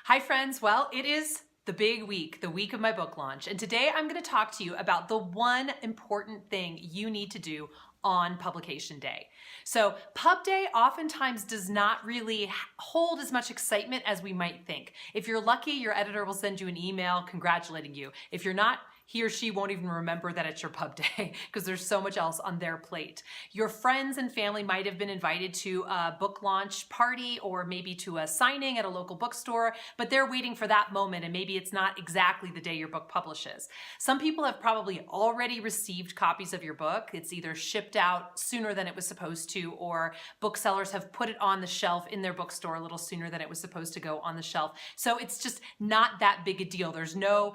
Hi friends, well, it is the big week, the week of my book launch, and today I'm going to talk to you about the one important thing you need to do on publication day. So pub day oftentimes does not really hold as much excitement as we might think. If you're lucky, your editor will send you an email congratulating you. If you're not, he or she won't even remember that it's your pub day because there's so much else on their plate. Your friends and family might have been invited to a book launch party or maybe to a signing at a local bookstore, but they're waiting for that moment and maybe it's not exactly the day your book publishes. Some people have probably already received copies of your book. It's either shipped out sooner than it was supposed to, or booksellers have put it on the shelf in their bookstore a little sooner than it was supposed to go on the shelf. So it's just not that big a deal. There's no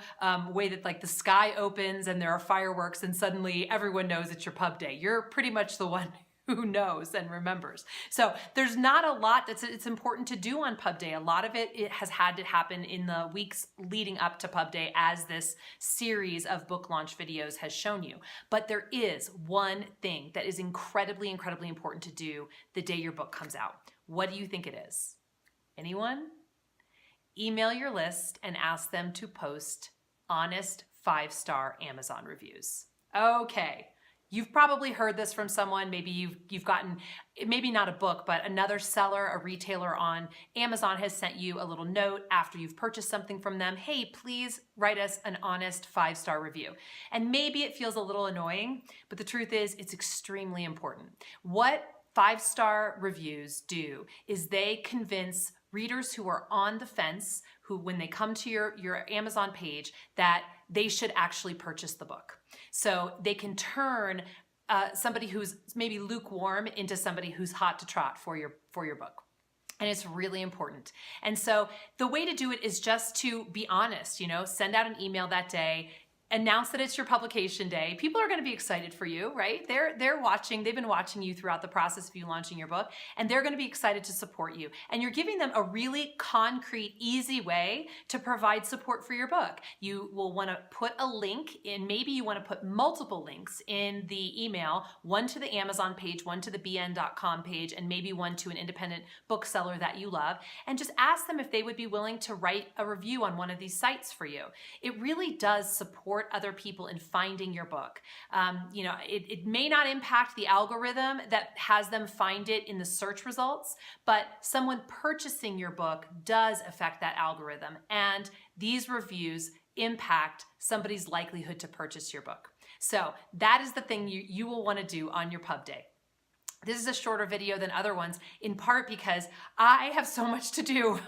way that like the sky opens and there are fireworks and suddenly everyone knows it's your pub day. You're pretty much the one who knows and remembers. So there's not a lot it's important to do on pub day. A lot of it has had to happen in the weeks leading up to pub day, as this series of book launch videos has shown you. But there is one thing that is incredibly, incredibly important to do the day your book comes out. What do you think it is? Anyone? Email your list and ask them to post honest 5-star Amazon reviews. Okay. You've probably heard this from someone. Maybe you've gotten, maybe not a book, but another seller, a retailer on Amazon has sent you a little note after you've purchased something from them. Hey, please write us an honest 5-star review. And maybe it feels a little annoying, but the truth is it's extremely important. What 5-star reviews do is they convince readers who are on the fence, who when they come to your Amazon page, that they should actually purchase the book. So they can turn somebody who's maybe lukewarm into somebody who's hot to trot for your book. And it's really important. And so the way to do it is just to be honest, send out an email that day, announce that it's your publication day. People are going to be excited for you, right? They're watching. They've been watching you throughout the process of you launching your book, and they're going to be excited to support you. And you're giving them a really concrete, easy way to provide support for your book. You will want to put a link in, maybe you want to put multiple links in the email, one to the Amazon page, one to the bn.com page, and maybe one to an independent bookseller that you love, and just ask them if they would be willing to write a review on one of these sites for you. It really does support other people in finding your book. It may not impact the algorithm that has them find it in the search results, but someone purchasing your book does affect that algorithm, and these reviews impact somebody's likelihood to purchase your book. So that is the thing you will want to do on your pub day. This is a shorter video than other ones, in part because I have so much to do.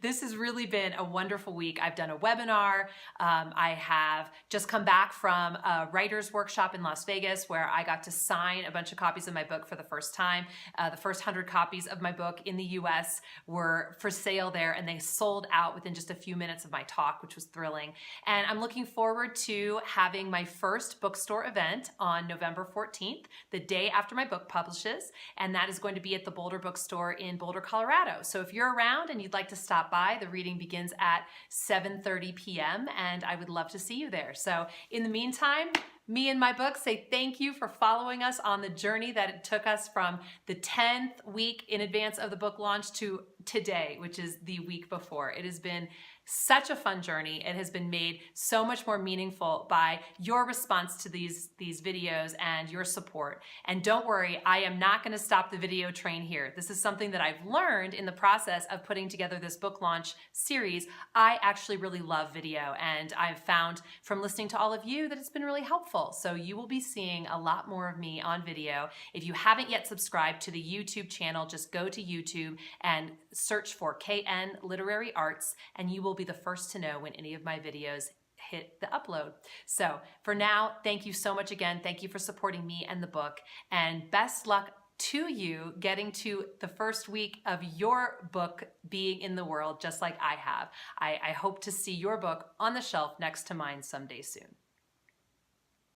This has really been a wonderful week. I've done a webinar. I have just come back from a writer's workshop in Las Vegas where I got to sign a bunch of copies of my book for the first time. The first 100 copies of my book in the US were for sale there, and they sold out within just a few minutes of my talk, which was thrilling. And I'm looking forward to having my first bookstore event on November 14th, the day after my book publishes. And that is going to be at the Boulder Bookstore in Boulder, Colorado. So if you're around and you'd like to stop by, the reading begins at 7:30 p.m. and I would love to see you there. So in the meantime, me and my book say thank you for following us on the journey that it took us from the 10th week in advance of the book launch to today, which is the week before. It has been such a fun journey. It has been made so much more meaningful by your response to these videos and your support. And don't worry, I am not going to stop the video train here. This is something that I've learned in the process of putting together this book launch series. I actually really love video, and I've found from listening to all of you that it's been really helpful. So you will be seeing a lot more of me on video. If you haven't yet subscribed to the YouTube channel, just go to YouTube and search for KN Literary Arts, and you will be the first to know when any of my videos hit the upload. So for now, thank you so much again. Thank you for supporting me and the book, and best luck to you getting to the first week of your book being in the world just like I have. I hope to see your book on the shelf next to mine someday soon.